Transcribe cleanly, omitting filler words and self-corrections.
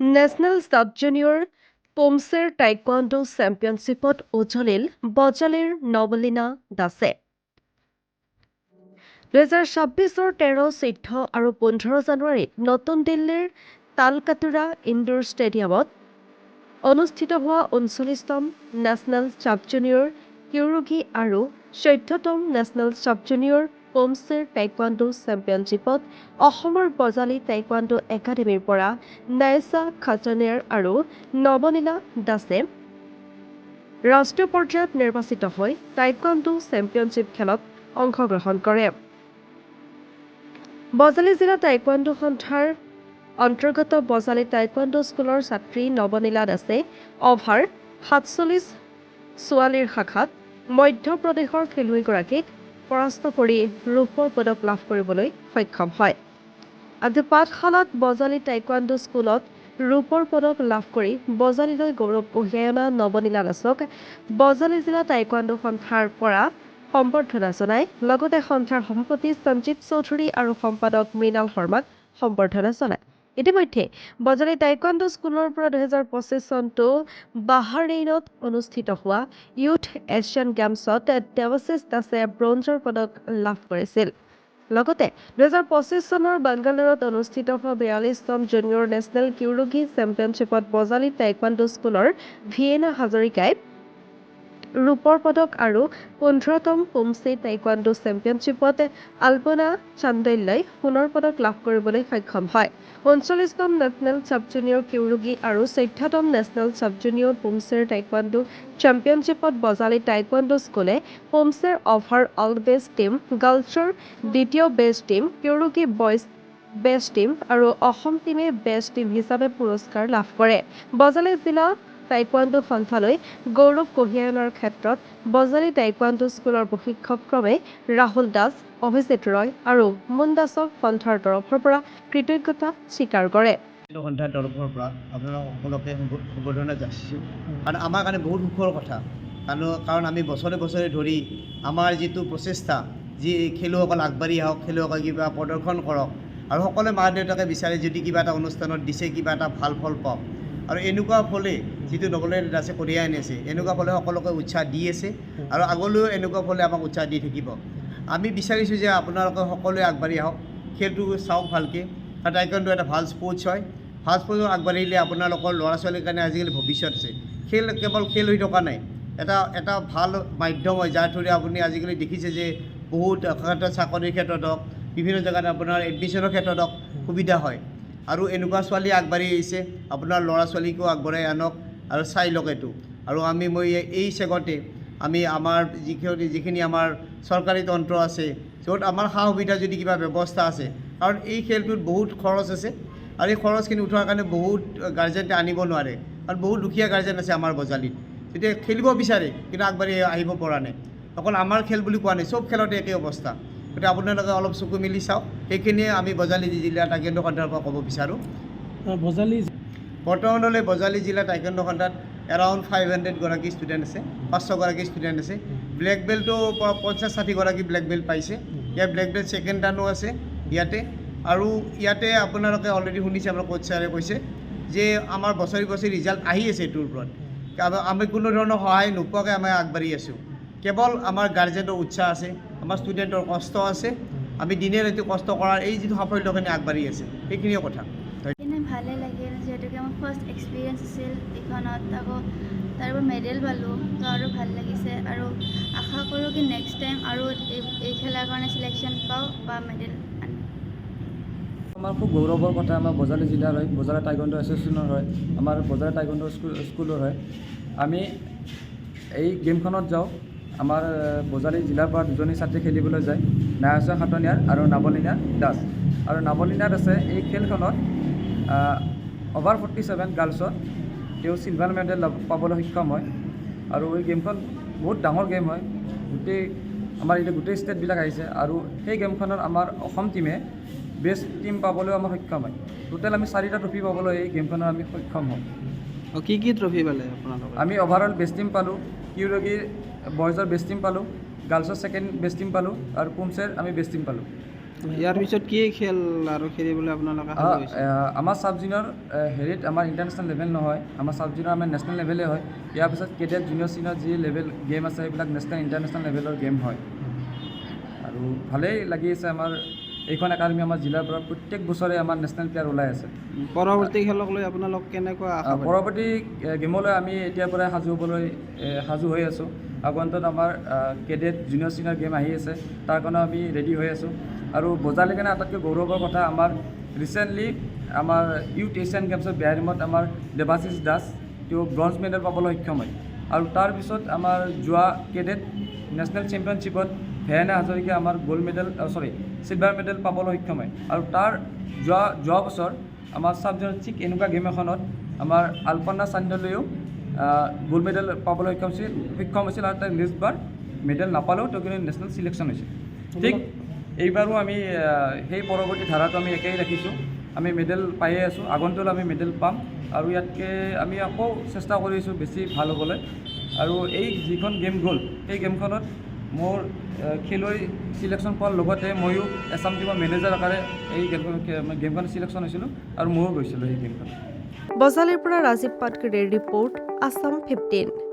National sub junior পোমছেৰ taekwondo চেম্পিয়নশ্বিপত উজলিল বজালিৰ নৱলীনা দাসে। 2026-ৰ 13, 14 আৰু 15 জানুৱাৰীত নতুন দিল্লীৰ তালকাটোৰা ইনডোৰ ষ্টেডিয়ামত অনুষ্ঠিত হোৱা 39তম নেশ্যনেল সাব জুনিয়ৰ কিৰোগী আৰু 14তম নেশ্যনেল সাব জুনিয়ৰ পোমছেৰ টাইকোৱাণ্ডো চেম্পিয়নশ্বিপত অসমৰ বজালী টাইকোৱাণ্ডো একাডেমীৰ পৰা নাইছা খাটনিয়াৰ আৰু নৱনীলা দাসে ৰাষ্ট্ৰীয় পৰ্যায়ত নিৰ্বাচিত হৈ টাইকোৱাণ্ডো চেম্পিয়নশ্বিপ খেলত অংশগ্ৰহণ কৰে। বজালী জিলা টাইকোৱাণ্ডো সন্থাৰ অন্তৰ্গত বজালী টাইকোৱাণ্ডো স্কুলৰ ছাত্ৰী নৱনীলা দাসে অভাৰ 47 ছোৱালীৰ শাখাত মধ্যপ্ৰদেশৰ খেলুৱৈগৰাকীক পৰাস্ত কৰি ৰূপৰ পদক লাভ কৰিবলৈ সক্ষম হয়। আজি পাঠশালাত বজালী টাইকোৱাণ্ডো স্কুলত ৰূপৰ পদক লাভ কৰি বজালীলৈ গৌৰৱ কঢ়িয়াই অনা নৱনীলা দাসক বজালী জিলা টাইকোৱাণ্ডো সন্থাৰ পৰা সম্বৰ্ধনা জনায়। লগতে সন্থাৰ সভাপতি সঞ্জিত চৌধুৰী আৰু সম্পাদক মৃণাল শৰ্মাক সম্বৰ্ধনা জনায়। ইতিমধ্যে বজালী টাইকোৱাণ্ডো স্কুলৰ পৰা 2025 চনটো বাহৰেইনত অনুষ্ঠিত হোৱা ইউথ এছিয়ান গেমছত দেৱাশিষ দাসে ব্ৰঞ্জৰ পদক লাভ কৰিছিল। লগতে 2025 চনৰ বাংগালুৰুত অনুষ্ঠিত হোৱা 42তম জুনিয়ৰ নেশ্যনেল কিৰোগী চেম্পিয়নশ্বিপত বজালী টাইকোৱাণ্ডো স্কুলৰ ভিয়েনা হাজৰিকাই ৰূপৰ পদক আৰু 15তম পোমছে টাইকোৱাণ্ডো চেম্পিয়নশ্বিপত আলপনা চান্দল্যই সোণৰ পদক লাভ কৰিবলৈ সক্ষম হয়। 39তম নেশ্যনেল সাব জুনিয়ৰ কিৰোগী আৰু 14তম নেশ্যনেল সাব জুনিয়ৰ পোমছেৰ টাইকোৱাণ্ডো চেম্পিয়নশ্বিপত বজালী টাইকোৱাণ্ডো স্কুলে পোমছেৰ অভাৰ অল বেষ্ট টীম, গাৰ্লছৰ দ্বিতীয় best team, kyorugi boys best team আৰু অসম টীমে বেষ্ট টীম হিচাপে পুৰস্কাৰ লাভ কৰে। বজালী জিলা টাইকোৱাণ্ডো সন্থালৈ গৌৰৱ কঢ়িয়াই অনাৰ ক্ষেত্ৰত বজালী টাইকোৱাণ্ডো স্কুলৰ প্ৰশিক্ষকক্ৰমে ৰাহুল দাস, অভিজিত ৰয় আৰু মুন দাসক সন্থাৰ তৰফৰ পৰা কৃতজ্ঞতা স্বীকাৰ কৰে। সন্থাৰ তৰফৰ পৰা আপোনালোক সকলোকে সম্বৰ্ধনা যাচিছোঁ। কাৰণ আমাৰ কাৰণে বহুত সুখৰ কথা, কাৰণ আমি বছৰে বছৰে ধৰি আমাৰ যিটো প্ৰচেষ্টা, যি খেলুৱৈসকল আগবাঢ়ি আহক, খেলুৱৈসকল কিবা প্ৰদৰ্শন কৰক, আৰু সকলোৱে মা দেউতাকে বিচাৰে যদি কিবা এটা অনুষ্ঠানত দিছে কিবা এটা ভাল ফল পাওক। আৰু এনেকুৱা ফলে যিটো নৱনীলা দাসে কঢ়িয়াই আনিছে, এনেকুৱা ফলে সকলোকে উৎসাহ দি আছে আৰু আগলৈও এনেকুৱা ফলে আমাক উৎসাহ দি থাকিব। আমি বিচাৰিছোঁ যে আপোনালোকে সকলোৱে আগবাঢ়ি আহক, খেলটো চাওক ভালকৈ। আৰু টাইকোৱাণ্ডো এটা ভাল স্পৰ্টছ হয়। ভাল স্পৰ্টছত আগবাঢ়িলে আপোনালোকৰ ল'ৰা ছোৱালীৰ কাৰণে আজিকালি ভৱিষ্যত আছে। খেল কেৱল খেল হৈ থকা নাই, এটা ভাল মাধ্যম হয়, যাৰ থ্ৰুৰে আপুনি আজিকালি দেখিছে যে বহুত ক্ষেত্ৰত, চাকৰিৰ ক্ষেত্ৰত হওক, বিভিন্ন জেগাত আপোনাৰ এডমিশ্যনৰ ক্ষেত্ৰত হওক সুবিধা হয়। আৰু এনেকুৱা ছোৱালী আগবাঢ়ি আহিছে, আপোনাৰ ল'ৰা ছোৱালীকো আগবঢ়াই আনক আৰু চাই লওক এইটো। আৰু মই এই চেগতে আমি আমাৰ যিখিনি আমাৰ চৰকাৰী তন্ত্ৰ আছে, য'ত আমাৰ সা সুবিধা যদি কিবা ব্যৱস্থা আছে, কাৰণ এই খেলটোত বহুত খৰচ আছে আৰু এই খৰচখিনি উঠোৱাৰ কাৰণে বহুত গাৰ্জেনে আনিব নোৱাৰে। কাৰণ বহুত দুখীয়া গাৰ্জেন আছে আমাৰ বজালীত, যেতিয়া খেলিব বিচাৰে কিন্তু আগবাঢ়ি আহিব পৰা নাই। অকল আমাৰ খেল বুলি কোৱা নাই, চব খেলতে একেই অৱস্থা। গতিকে আপোনালোকে অলপ চকু মেলি চাওক। সেইখিনিয়ে আমি বজালী জিলা টাইকোৱাণ্ডো সন্থাৰ পৰা ক'ব বিচাৰোঁ। বৰ্তমানলৈ বজালী জিলা টাইকোৱাণ্ডো সন্থাত এৰাউণ্ড 500গৰাকী ষ্টুডেণ্ট আছে, 500গৰাকী ষ্টুডেণ্ট আছে। ব্লেক বেল্টো 50-60গৰাকী ব্লেক বেল্ট পাইছে। ইয়াৰ ব্লেক বেল্ট ছেকেণ্ড ডানো আছে ইয়াতে। আৰু ইয়াতে আপোনালোকে অলৰেডি শুনিছে, আমাৰ কোচ ছাৰে কৈছে যে আমাৰ বছৰি বছৰি ৰিজাল্ট আহি আছে এইটোৰ ওপৰত। আমি কোনো ধৰণৰ সহায় নোপোৱাকৈ আমি আগবাঢ়ি আছোঁ। কেৱল আমাৰ গাৰ্জেনৰ উৎসাহ আছে, আমাৰ ষ্টুডেণ্টৰ কষ্ট আছে, আমি দিনে ৰাতি কষ্ট কৰাৰ এই যিটো সাফল্যখিনি আগবাঢ়ি আছে, সেইখিনিয়ে কথা। ভালে লাগিল, যিহেতুকে মোৰ ফাৰ্ষ্ট এক্সপিৰিয়েঞ্চ আছিল এইখনত, আকৌ তাৰপৰা মেডেল পালোঁ, তো আৰু ভাল লাগিছে। আৰু আশা কৰোঁ কি নেক্সট টাইম আৰু এই খেলাৰ কাৰণে চিলেকশ্যন পাওঁ বা মেডেল আনিম। আমাৰ খুব গৌৰৱৰ কথা, আমাৰ বজালী জিলাৰ হয়, বজালী টাইকোৱাণ্ডো এছ'চিয়েশ্যনৰ হয়, আমাৰ বজালী টাইকোৱাণ্ডো স্কুলৰ হয়। আমি এই গেমখনত যাওঁ, আমাৰ বজালী জিলাৰ পৰা দুজনী ছাত্ৰী খেলিবলৈ যায়, নাইছা খাটনিয়াৰ আৰু নৱনীলা দাস। আৰু নৱনীলা দাসে এই খেলখনত অভাৰ 47 গাৰ্লছত তেওঁ চিলভাৰ মেডেল পাবলৈ সক্ষম হয়। আৰু এই গেমখন বহুত ডাঙৰ গেম হয়, আমাৰ এতিয়া গোটেই ষ্টেটবিলাক আহিছে। আৰু সেই গেমখনত আমাৰ অসম টীমে বেষ্ট টীম পাবলৈ আমাৰ সক্ষম হয়। টোটেল আমি 4টা ট্ৰফি পাবলৈ এই গেমখনত আমি সক্ষম হওঁ। কি ট্ৰফি পালে আপোনালোকে? আমি অভাৰঅল বেষ্ট টীম পালোঁ, কিৰোগীৰ বয়জৰ বেষ্ট টীম পালোঁ, গাৰ্লছৰ ছেকেণ্ড বেষ্ট টীম পালোঁ আৰু পোমছেৰ আমি বেষ্ট টীম পালোঁ। ইয়াৰ পিছত কি খেল আৰু খেলিবলৈ আপোনালোকে সাজু হৈছে? আমাৰ চাব জুনিয়ৰ হেৰিত আমাৰ ইণ্টাৰনেশ্যনেল লেভেল নহয়, আমাৰ চাব জুনিয়ৰ আমাৰ নেশ্যনেল লেভেলে হয়। ইয়াৰ পিছত কেডেট জুনিয়ৰ চিনিয়ৰ যি লেভেল গেম আছে সেইবিলাক নেশ্যনেল ইণ্টাৰনেশ্যনেল লেভেলৰ গেম হয়। আৰু ভালেই লাগি আছে আমাৰ এইখন একাডেমি আমাৰ জিলাৰ পৰা প্ৰত্যেক বছৰে আমাৰ নেশ্যনেল প্লেয়াৰ ওলাই আছে। পৰৱৰ্তী খেলক লৈ আপোনালোক কেনেকুৱা আশাবাদী? পৰৱৰ্তী গেমলৈ আমি এতিয়াৰ পৰাই সাজু হ'বলৈ সাজু হৈ আছোঁ। আগন্তত আমাৰ কেডেট জুনিয়ৰ চিনিয়ৰ গেম আহি আছে, তাৰ কাৰণে আমি ৰেডি হৈ আছোঁ। আৰু বজালি কাৰণে আটাইতকৈ গৌৰৱৰ কথা আমাৰ ৰিচেণ্টলি আমাৰ ইউথ এছিয়ান গেমছত বেহাৰিমত আমাৰ দেৱাশিষ দাস তেওঁ ব্ৰঞ্জ মেডেল পাবলৈ সক্ষম হয়। আৰু তাৰপিছত আমাৰ যোৱা কেডেট নেশ্যনেল চেম্পিয়নশ্বিপত ভেয়ানা হাজৰিকা আমাৰ গ'ল্ড মেডেল চিলভাৰ মেডেল পাবলৈ সক্ষম হয়। আৰু তাৰ যোৱা বছৰ আমাৰ চাব জুনিয়ৰ ঠিক এনেকুৱা গেম এখনত আমাৰ আলপনা চান্ডলেও গ'ল্ড মেডেল পাবলৈ সক্ষম হৈছিল। আৰু তাই নেক্সট বাৰ মেডেল নাপালেও তেওঁ কিন্তু নেশ্যনেল চিলেকশ্যন হৈছিল। ঠিক এইবাৰো আমি সেই পৰৱৰ্তী ধাৰাটো আমি একেই ৰাখিছোঁ। আমি মেডেল পায়ে আছোঁ, আগন্তলৈ আমি মেডেল পাম। আৰু ইয়াতকৈ আমি আকৌ চেষ্টা কৰিছোঁ বেছি ভাল হ'বলৈ। আৰু এই যিখন গেম গ'ল সেই গেমখনত মোৰ খেলুৱৈ চিলেকশ্যন পোৱাৰ লগতে ময়ো এছাম টিমৰ মেনেজাৰ আকাৰে এই গেমখন চিলেকশ্যন হৈছিলোঁ আৰু ময়ো গৈছিলোঁ সেই গেমখনত। বজালিৰ পৰা ৰাজীৱ পাটকাৰীৰ ৰিপৰ্ট, আছাম 15।